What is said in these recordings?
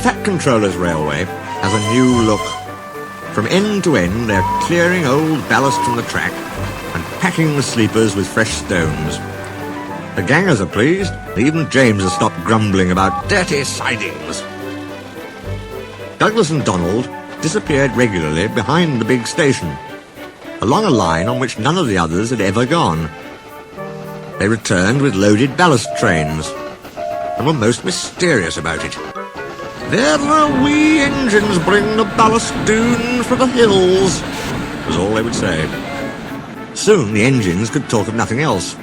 Fat Controller's Railway has a new look. From end to end, they're clearing old ballast from the track and packing the sleepers with fresh stones. The gangers are pleased. Even James has stopped grumbling about dirty sidings. Douglas and Donald disappeared regularly behind the big station, along a line on which none of the others had ever gone. They returned with loaded ballast trains, and were most mysterious about it. "There the wee engines bring the ballast down for the hills," was all they would say. Soon the engines could talk of nothing else.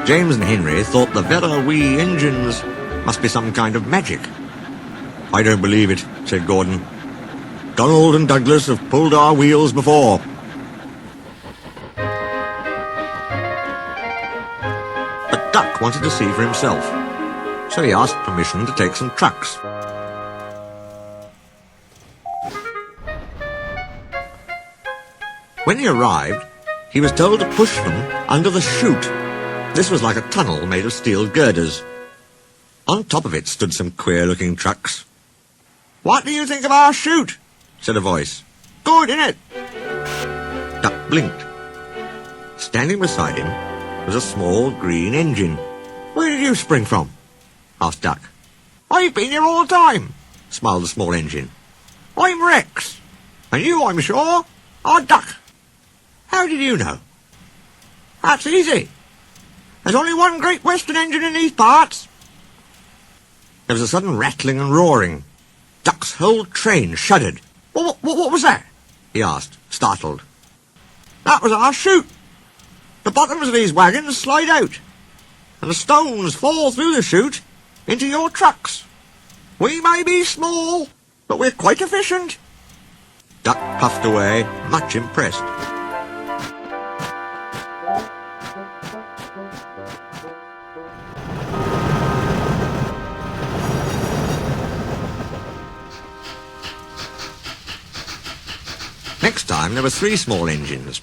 James and Henry thought the very wee engines must be some kind of magic. "I don't believe it," said Gordon. "Donald and Douglas have pulled our wheels before." But Duck wanted to see for himself, so he asked permission to take some trucks. When he arrived, he was told to push them under the chute. This was like a tunnel made of steel girders. On top of it stood some queer-looking trucks. "What do you think of our chute?" said a voice. "Good, isn't it?" Duck blinked. Standing beside him was a small green engine. "Where did you spring from?" asked Duck. "I've been here all the time," smiled the small engine. "I'm Rex, and you, I'm sure, are Duck." "How did you know?" "That's easy. There's only one Great Western engine in these parts." There was a sudden rattling and roaring. Duck's whole train shuddered. What was that?" he asked, startled. "That was our chute. The bottoms of these wagons slide out, and the stones fall through the chute into your trucks. We may be small, but we're quite efficient." Duck puffed away, much impressed. Next time there were 3 small engines.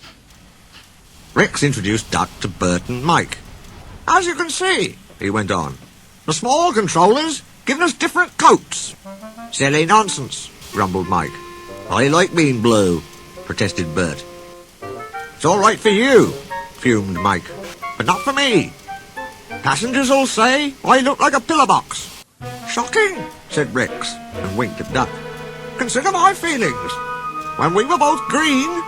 Rex introduced Duck to Bert and Mike. "As you can see," he went on, "the small controllers given us different coats." "Silly nonsense," grumbled Mike. "I like being blue," protested Bert. "It's all right for you," fumed Mike, "but not for me. Passengers will say I look like a pillar box." "Shocking," said Rex, and winked at Duck. "Consider my feelings. When we were both green,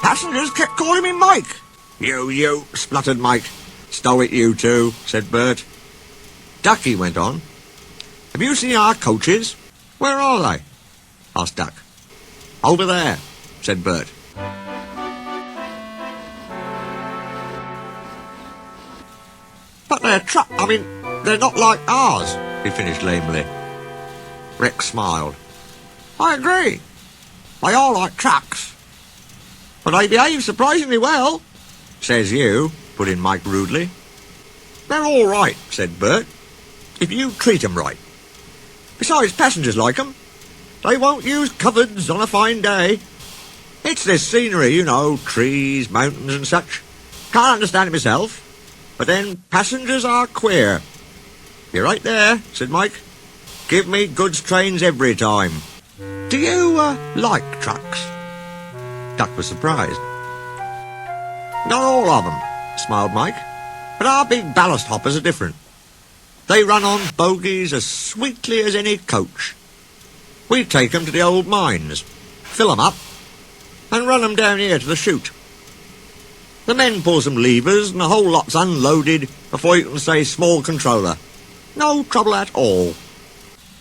passengers kept calling me Mike." You, spluttered Mike. "Stow it, you two," said Bert. "Ducky," went on, "have you seen our coaches?" "Where are they?" asked Duck. "Over there," said Bert. "But they're not like ours," he finished lamely. Rex smiled. "I agree. They are like trucks. But they behave surprisingly well." "Says you," put in Mike rudely. "They're all right," said Bert, "if you treat 'em right. Besides, passengers like 'em. They won't use cupboards on a fine day. It's this scenery, you know, trees, mountains and such. Can't understand it myself. But then passengers are queer." "You're right there," said Mike. "Give me goods trains every time." "Do you, like trucks?" Duck was surprised. "Not all of 'em," smiled Mike. "But our big ballast hoppers are different. They run on bogies as sweetly as any coach. We take 'em to the old mines, fill 'em up, and run 'em down here to the chute. The men pull some levers and the whole lot's unloaded before you can say small controller. No trouble at all."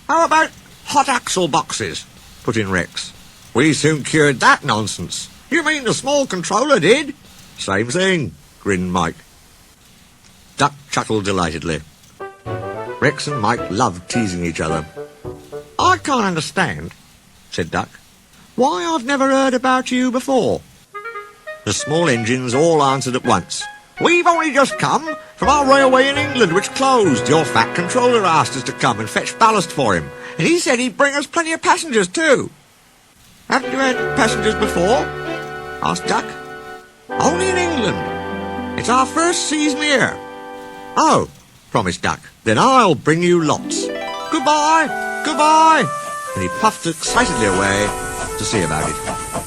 "How about hot axle boxes?" put in Rex. "We soon cured that nonsense." "You mean the small controller did?" "Same thing," grinned Mike. Duck chuckled delightedly. Rex and Mike loved teasing each other. "I can't understand," said Duck, "why I've never heard about you before." The small engines all answered at once. "We've only just come from our railway in England, which closed. Your fat controller asked us to come and fetch ballast for him, and he said he'd bring us plenty of passengers too." "Haven't you had passengers before?" asked Duck. "Only in England. It's our first season here." "Oh," promised Duck, "then I'll bring you lots." "Goodbye, Goodbye! And he puffed excitedly away to see about it.